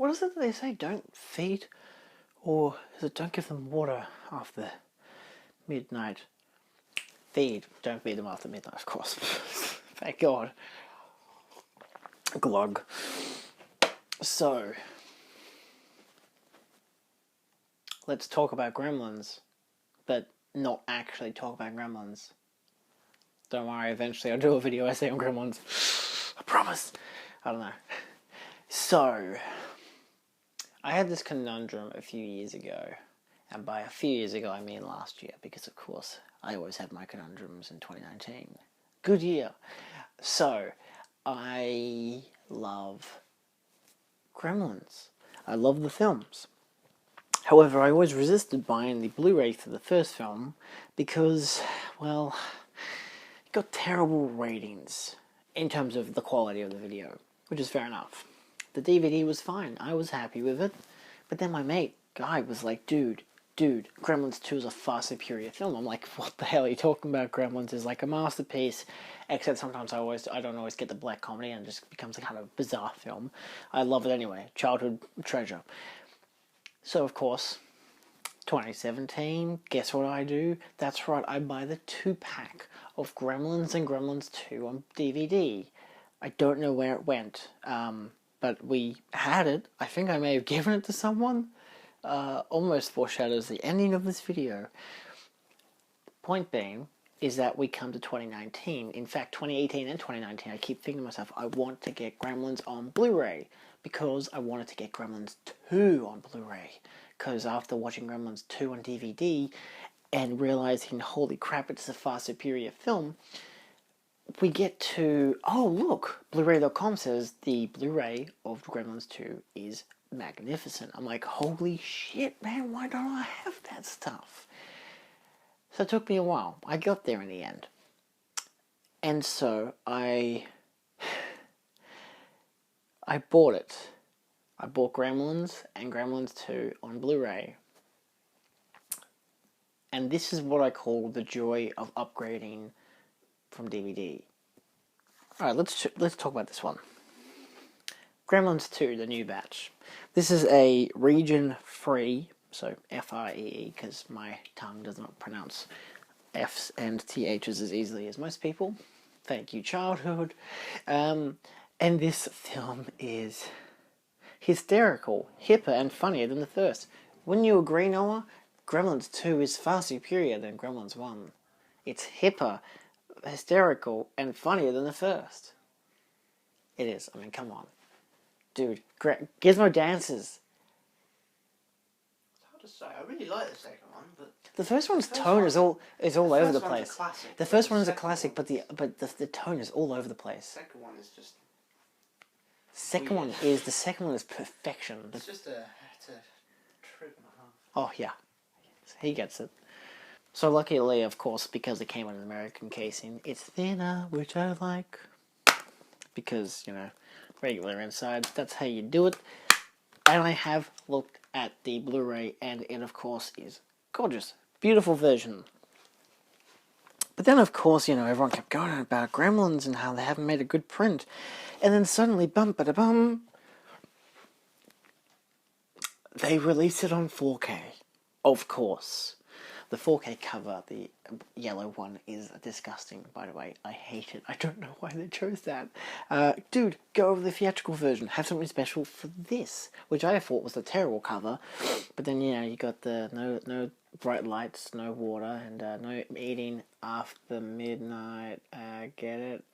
what is it that they say? Don't feed, or is it don't give them water after midnight? Feed, don't feed them after midnight, of course. Thank God. Glug. So, let's talk about Gremlins, but not actually talk about Gremlins. Don't worry, eventually I'll do a video essay on Gremlins. I promise. I don't know. So, I had this conundrum a few years ago. And by a few years ago, I mean last year. Because, of course, I always have my conundrums in 2019. Good year. So, I love Gremlins. I love the films. However, I always resisted buying the Blu-ray for the first film because, well, it got terrible ratings in terms of the quality of the video, which is fair enough. The DVD was fine. I was happy with it. But then my mate, Guy, was like, dude, Gremlins 2 is a far superior film. I'm like, what the hell are you talking about? Gremlins is like a masterpiece, except sometimes I don't always get the black comedy and it just becomes a kind of bizarre film. I love it anyway. Childhood treasure. So, of course, 2017, guess what I do? That's right, I buy the 2-pack of Gremlins and Gremlins 2 on DVD. I don't know where it went, but we had it. I think I may have given it to someone. Almost foreshadows the ending of this video. Point being is that we come to 2019. In fact, 2018 and 2019, I keep thinking to myself, I want to get Gremlins on Blu-ray because I wanted to get Gremlins 2 on Blu-ray. Because after watching Gremlins 2 on DVD and realizing, holy crap, it's a far superior film, we get to, oh look, Blu-ray.com says the Blu-ray of Gremlins 2 is magnificent. I'm like, holy shit, man, why don't I have that stuff? So it took me a while. I got there in the end. And so I bought it. I bought Gremlins and Gremlins 2 on Blu-ray. And this is what I call the joy of upgrading from DVD. Alright, let's talk about this one. Gremlins 2, the new batch. This is a region-free, so F-R-E-E, because my tongue does not pronounce F's and TH's as easily as most people. Thank you, childhood. And this film is hysterical, hipper, and funnier than the first. Wouldn't you agree, Noah? Gremlins 2 is far superior than Gremlins 1. It's hipper, hysterical, and funnier than the first. It is. I mean, come on. Dude, Gizmo dances. It's hard to say. I really like the second one, but the first one's tone is all over the place. The first one is a classic, but the tone is all over the place. The second one is just. The second one is perfection. It's just a trip and a half. Oh yeah, he gets it. So luckily, of course, because it came in an American casing, it's thinner, which I like. Because, you know, regular inside, that's how you do it. And I have looked at the Blu-ray, and it, of course, is gorgeous. Beautiful version. But then, of course, you know, everyone kept going on about Gremlins and how they haven't made a good print. And then suddenly, bum-ba-da-bum, they released it on 4K. Of course. The 4K cover, the yellow one, is disgusting, by the way. I hate it. I don't know why they chose that. Dude, go over the theatrical version. Have something special for this, which I thought was a terrible cover. But then, you know, you got the no bright lights, no water, and no eating after midnight. Get it?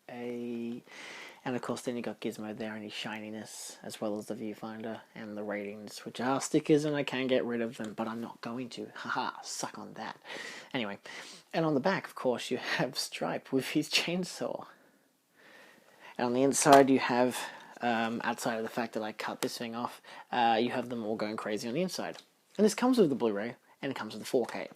And of course, then you got Gizmo there and his shininess, as well as the viewfinder and the ratings, which are stickers, and I can get rid of them, but I'm not going to. Haha, suck on that. Anyway, and on the back, of course, you have Stripe with his chainsaw. And on the inside, you have, outside of the fact that I cut this thing off, you have them all going crazy on the inside. And this comes with the Blu-ray, and it comes with the 4K.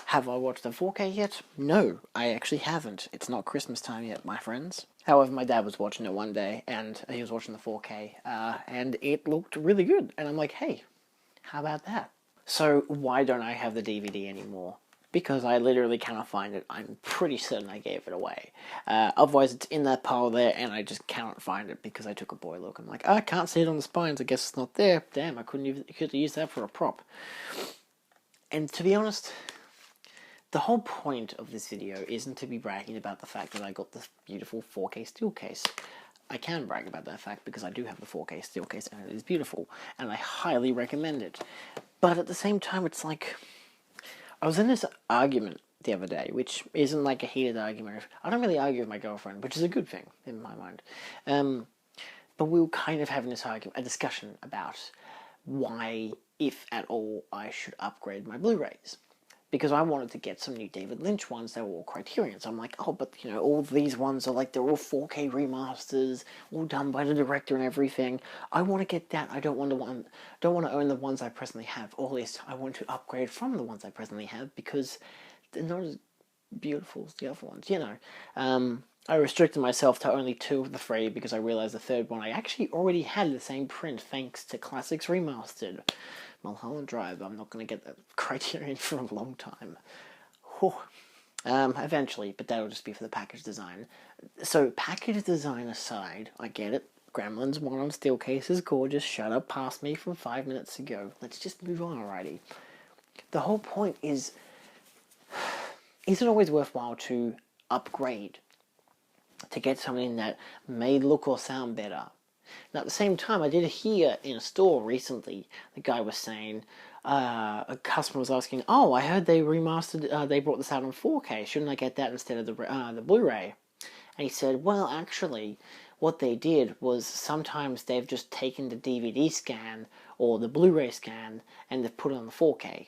Have I watched the 4K yet? No, I actually haven't. It's not Christmas time yet, my friends. However, my dad was watching it one day, and he was watching the 4K, and it looked really good. And I'm like, hey, how about that? So why don't I have the DVD anymore? because I literally cannot find it. I'm pretty certain I gave it away. Otherwise, it's in that pile there, and I just cannot find it because I took a boy look. I'm like, oh, I can't see it on the spines. I guess it's not there. Damn, I could have used that for a prop. And to be honest, the whole point of this video isn't to be bragging about the fact that I got this beautiful 4K steel case. I can brag about that fact because I do have the 4K steel case and it is beautiful, and I highly recommend it. But at the same time, it's like, I was in this argument the other day, which isn't like a heated argument. I don't really argue with my girlfriend, which is a good thing in my mind. But we were kind of having this argument, a discussion about why, if at all, I should upgrade my Blu-rays. Because I wanted to get some new David Lynch ones that were all Criterion. So I'm like, oh, but you know, all these ones are like, they're all 4K remasters, all done by the director and everything. I want to get that. I don't want to own the ones I presently have. Or at least I want to upgrade from the ones I presently have because they're not as beautiful as the other ones, you know. I restricted myself to only 2 of the 3 because I realized the third one I actually already had the same print thanks to Classics Remastered. Mulholland Drive. I'm not going to get that Criterion for a long time. Eventually, but that'll just be for the package design. So, package design aside, I get it. Gremlins 1 on steel case is gorgeous. Shut up past me from 5 minutes ago. Let's just move on alrighty. The whole point is it always worthwhile to upgrade? To get something that may look or sound better? Now, at the same time, I did hear in a store recently, the guy was saying, a customer was asking, oh, I heard they remastered, they brought this out on 4K, shouldn't I get that instead of the Blu-ray? And he said, well, actually, what they did was sometimes they've just taken the DVD scan or the Blu-ray scan and they've put it on the 4K.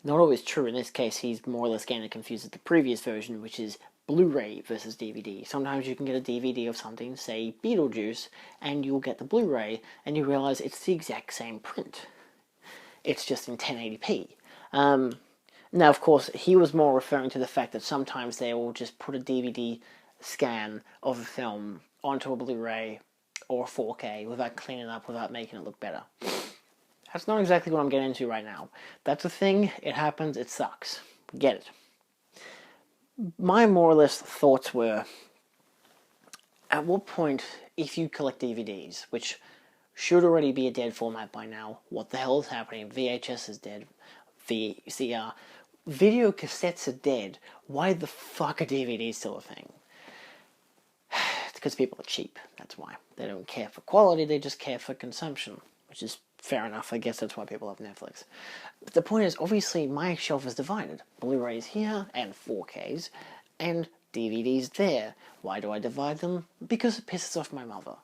Not always true. In this case, he's more or less getting confused with the previous version, which is Blu-ray versus DVD. Sometimes you can get a DVD of something, say Beetlejuice, and you'll get the Blu-ray, and you realize it's the exact same print. It's just in 1080p. Now, of course, he was more referring to the fact that sometimes they will just put a DVD scan of a film onto a Blu-ray or 4K without cleaning it up, without making it look better. That's not exactly what I'm getting into right now. That's a thing, it happens, it sucks. Get it. My more or less thoughts were, at what point, if you collect DVDs, which should already be a dead format by now, what the hell is happening? VHS is dead. VCR. Video cassettes are dead. Why the fuck are DVDs still a thing? It's because people are cheap, that's why. They don't care for quality, they just care for consumption, which is fair enough. I guess that's why people love Netflix. But the point is, obviously, my shelf is divided. Blu-rays here, and 4Ks, and DVDs there. Why do I divide them? Because it pisses off my mother.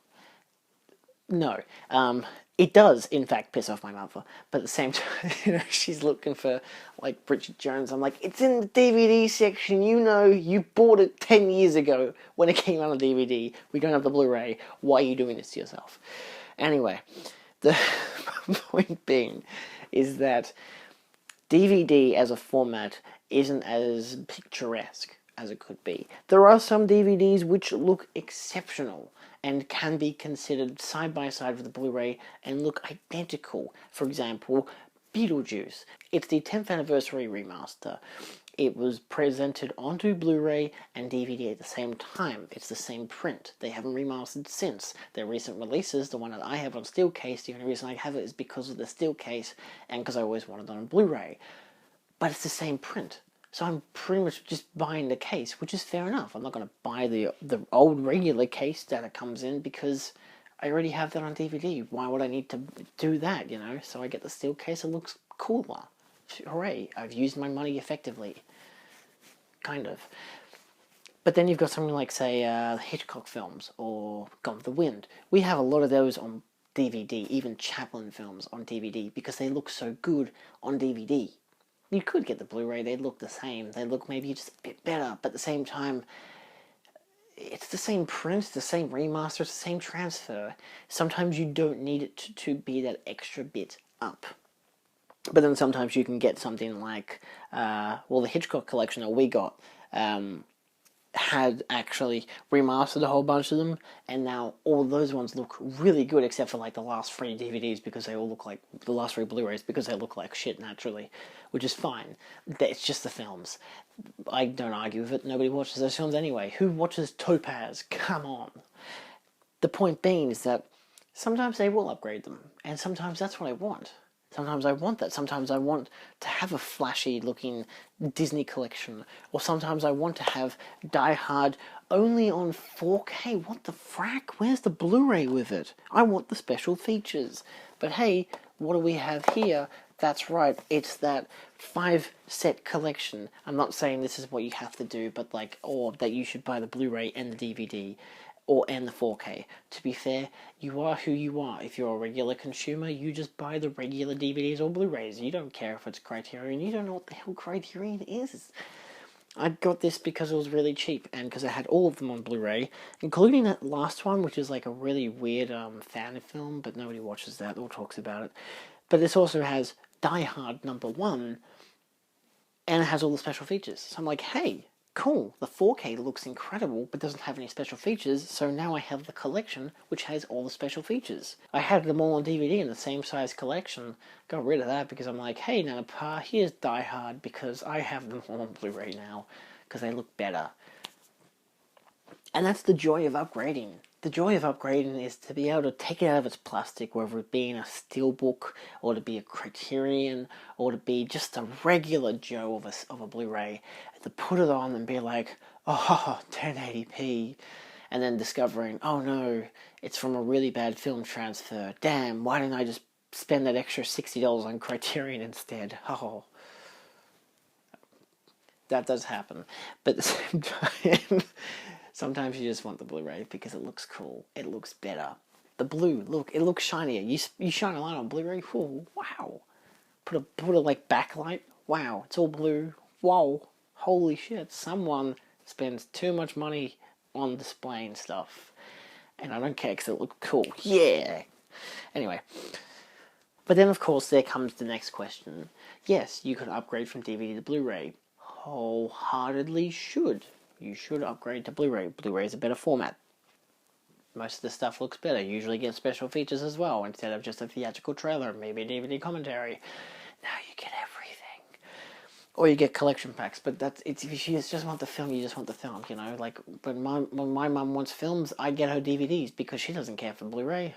No. It does, in fact, piss off my mother. But at the same time, you know, she's looking for, like, Bridget Jones. I'm like, it's in the DVD section. You know, you bought it 10 years ago when it came out on DVD. We don't have the Blu-ray. Why are you doing this to yourself? Anyway, the point being is that DVD as a format isn't as picturesque as it could be. There are some DVDs which look exceptional and can be considered side by side with the Blu-ray and look identical. For example, Beetlejuice. It's the 10th anniversary remaster. It was presented onto Blu-ray and DVD at the same time. It's the same print. They haven't remastered since. Their recent releases, the one that I have on steel case, the only reason I have it is because of the steel case and because I always wanted it on Blu-ray. But it's the same print. So I'm pretty much just buying the case, which is fair enough. I'm not going to buy the old regular case that it comes in because I already have that on DVD. Why would I need to do that, you know? So I get the steel case, it looks cooler. Hooray, I've used my money effectively. Kind of. But then you've got something like, say, Hitchcock films or Gone with the Wind. We have a lot of those on DVD, even Chaplin films on DVD, because they look so good on DVD. You could get the Blu-ray, they'd look the same. They look maybe just a bit better, but at the same time, it's the same print, the same remaster, it's the same transfer. Sometimes you don't need it to be that extra bit up. But then sometimes you can get something like, well, the Hitchcock collection that we got had actually remastered a whole bunch of them, and now all those ones look really good, except for like the last 3 DVDs, because they all look like the last 3 Blu-rays, because they look like shit naturally, which is fine. It's just the films. I don't argue with it. Nobody watches those films anyway. Who watches Topaz? Come on. The point being is that sometimes they will upgrade them, and sometimes that's what I want. Sometimes I want that. Sometimes I want to have a flashy looking Disney collection. Or sometimes I want to have Die Hard only on 4K. What the frack? Where's the Blu-ray with it? I want the special features. But hey, what do we have here? That's right, it's that 5-set collection. I'm not saying this is what you have to do, but like, or that you should buy the Blu-ray and the DVD. And the 4K. To be fair, you are who you are. If you're a regular consumer, you just buy the regular DVDs or Blu-rays. You don't care if it's Criterion. You don't know what the hell Criterion is. I got this because it was really cheap, and because I had all of them on Blu-ray, including that last one, which is like a really weird fan film, but nobody watches that or talks about it. But this also has Die Hard #1, and it has all the special features. So I'm like, hey, cool, the 4K looks incredible, but doesn't have any special features, so now I have the collection, which has all the special features. I had them all on DVD in the same size collection, got rid of that because I'm like, hey, Nana Pa, here's Die Hard, because I have them all on Blu-ray now, because they look better. And that's the joy of upgrading. The joy of upgrading is to be able to take it out of its plastic, whether it be in a steelbook, or to be a Criterion, or to be just a regular Joe of a Blu-ray, to put it on and be like, oh, 1080p, and then discovering, oh no, it's from a really bad film transfer. Damn, why didn't I just spend that extra $60 on Criterion instead? Oh. That does happen. But at the same time, sometimes you just want the Blu-ray because it looks cool. It looks better. The blue, look, it looks shinier. You shine a light on Blu-ray, ooh, wow. Put a like backlight, wow, it's all blue. Whoa, holy shit, someone spends too much money on displaying stuff. And I don't care because it looks cool. Yeah. Anyway. But then, of course, there comes the next question. Yes, you could upgrade from DVD to Blu-ray. Wholeheartedly should. You should upgrade to Blu-ray. Blu-ray is a better format. Most of the stuff looks better. Usually get special features as well, instead of just a theatrical trailer, maybe a DVD commentary. Now you get everything. Or you get collection packs, but if you just want the film, you just want the film, you know? Like, when my mum wants films, I get her DVDs, because she doesn't care for Blu-ray.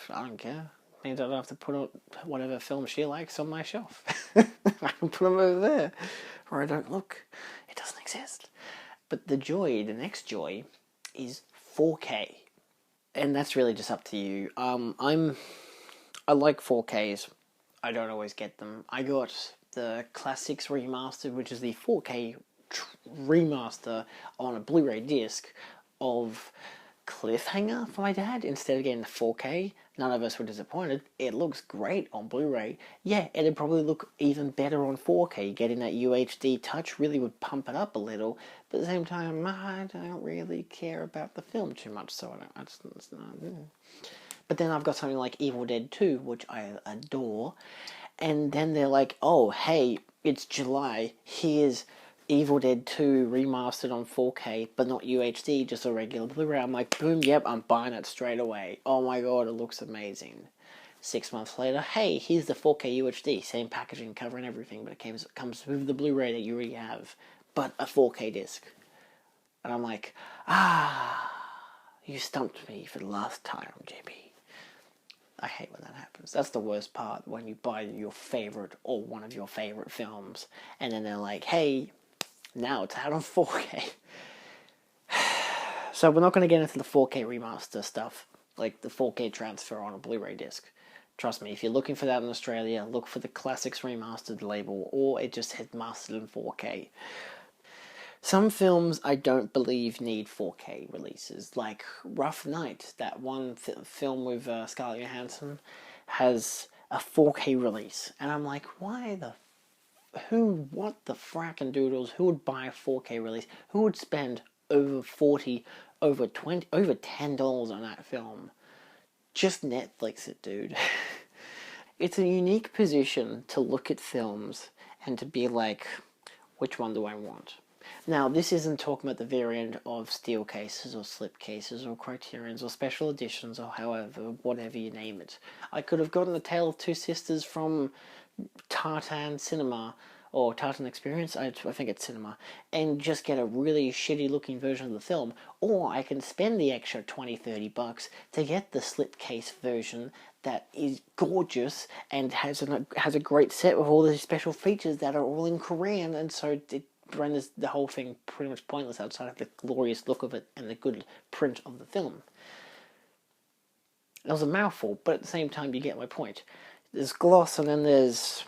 I don't care. Means I don't have to put whatever film she likes on my shelf. I can put them over there, or I don't look. It doesn't exist. But the next joy, is 4K, and that's really just up to you. I like 4Ks. I don't always get them. I got the Classics Remastered, which is the 4K remaster on a Blu-ray disc of Cliffhanger for my dad, instead of getting the 4K. None of us were disappointed. It looks great on Blu-ray. Yeah, it'd probably look even better on 4K. Getting that UHD touch really would pump it up a little, but at the same time, I don't really care about the film too much, so it's not. But then I've got something like Evil Dead 2, which I adore, and then they're like, oh, hey, it's July, here's Evil Dead 2 remastered on 4K, but not UHD, just a regular Blu-ray. I'm like, boom, yep, I'm buying it straight away. Oh my god, it looks amazing. 6 months later, hey, here's the 4K UHD, same packaging, cover and everything, but it comes with the Blu-ray that you already have, but a 4K disc. And I'm like, you stumped me for the last time, JB. I hate when that happens. That's the worst part, when you buy your favorite or one of your favorite films, and then they're like, hey, now it's out on 4K. So we're not going to get into the 4K remaster stuff, like the 4K transfer on a Blu-ray disc. Trust me, if you're looking for that in Australia, look for the Classics Remastered label, or it just says mastered in 4K. Some films I don't believe need 4K releases, like Rough Night, that one film with Scarlett Johansson, has a 4K release, and I'm like, what the frackin' doodles, who would buy a 4K release? Who would spend over $40, over $10 on that film? Just Netflix it, dude. It's a unique position to look at films and to be like, which one do I want? Now, this isn't talking about the variant of steel cases or slip cases or Criterions or special editions or however, whatever you name it. I could have gotten The Tale of Two Sisters from Tartan Cinema or Tartan Experience, I think it's Cinema, and just get a really shitty looking version of the film, or I can spend the extra $20-30 to get the slipcase version that is gorgeous and has a great set with all the special features that are all in Korean, and so it renders the whole thing pretty much pointless outside of the glorious look of it and the good print of the film. It was a mouthful, but at the same time you get my point. There's gloss and then there's...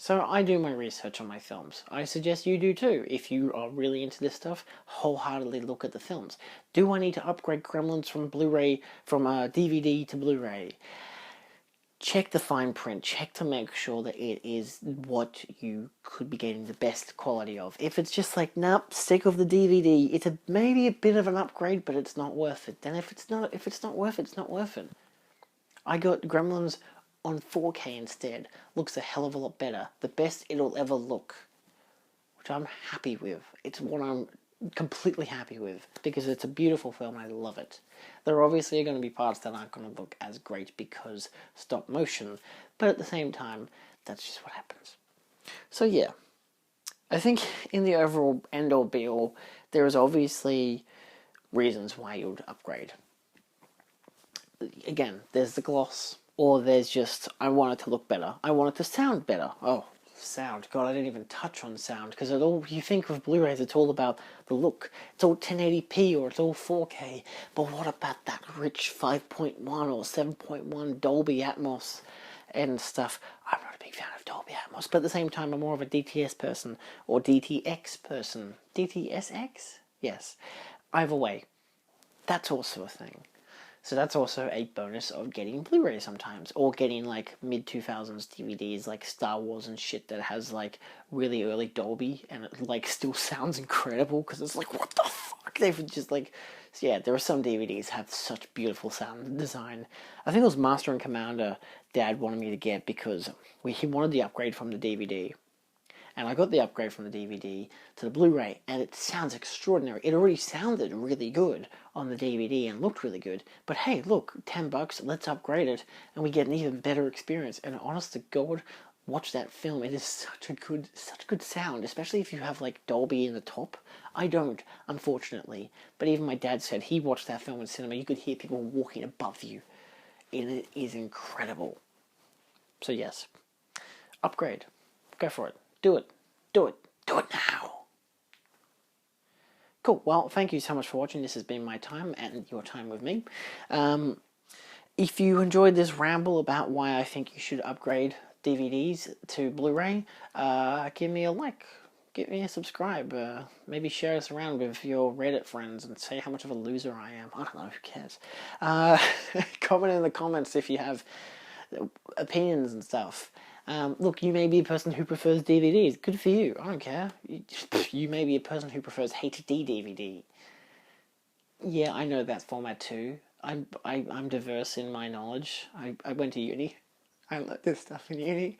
So I do my research on my films. I suggest you do too. If you are really into this stuff, wholeheartedly look at the films. Do I need to upgrade Gremlins from Blu-ray, from DVD to Blu-ray? Check the fine print. Check to make sure that it is what you could be getting the best quality of. If it's just like, nope, stick with the DVD, it's maybe a bit of an upgrade, but it's not worth it. Then if it's not worth it, it's not worth it. I got Gremlins on 4K instead. Looks a hell of a lot better. The best it'll ever look. Which I'm happy with. It's what I'm completely happy with. Because it's a beautiful film and I love it. There obviously are going to be parts that aren't going to look as great because stop motion. But at the same time, that's just what happens. So yeah. I think in the overall end all be all, there is obviously reasons why you would upgrade. Again, there's the gloss. Or there's just, I want it to look better. I want it to sound better. Oh, sound. God, I didn't even touch on sound. Because you think of Blu-rays, it's all about the look. It's all 1080p or it's all 4K. But what about that rich 5.1 or 7.1 Dolby Atmos and stuff? I'm not a big fan of Dolby Atmos. But at the same time, I'm more of a DTS person. Or DTX person. DTSX? Yes. Either way, that's also a thing. So that's also a bonus of getting Blu-ray sometimes, or getting like mid-2000s DVDs like Star Wars and shit that has like really early Dolby and it like still sounds incredible because it's like, what the fuck? They've just like, so yeah, there are some DVDs have such beautiful sound design. I think it was Master and Commander Dad wanted me to get because he wanted the upgrade from the DVD. And I got the upgrade from the DVD to the Blu-ray, and it sounds extraordinary. It already sounded really good on the DVD and looked really good. But hey, look, $10, let's upgrade it, and we get an even better experience. And honest to God, watch that film. It is such good sound, especially if you have like Dolby in the top. I don't, unfortunately. But even my dad said he watched that film in cinema. You could hear people walking above you. And it is incredible. So yes, upgrade. Go for it. Do it. Do it. Do it now. Cool. Well, thank you so much for watching. This has been my time and your time with me. If you enjoyed this ramble about why I think you should upgrade DVDs to Blu-ray, give me a like. Give me a subscribe. Maybe share us around with your Reddit friends and say how much of a loser I am. I don't know. Who cares? Comment in the comments if you have opinions and stuff. Look, you may be a person who prefers DVDs. Good for you. I don't care. You may be a person who prefers HD DVD. Yeah, I know that format too. I'm diverse in my knowledge. I went to uni. I learned this stuff in uni.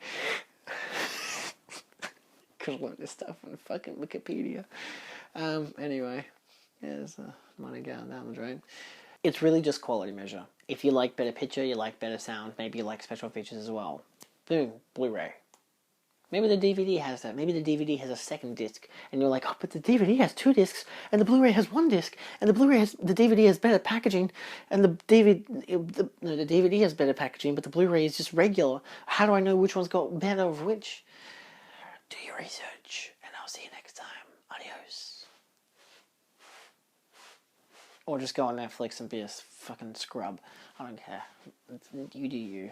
Could have learned this stuff on fucking Wikipedia. Anyway, there's money going down the drain. It's really just quality measure. If you like better picture, you like better sound, maybe you like special features as well. Boom, Blu-ray. Maybe the DVD has that. Maybe the DVD has a second disc, and you're like, oh, but the DVD has 2 discs, and the Blu-ray has 1 disc, and the DVD has better packaging, and the DVD has better packaging, but the Blu-ray is just regular. How do I know which one's got better of which? Do your research, and I'll see you next time. Adios. Or just go on Netflix and be a fucking scrub. I don't care. You do you.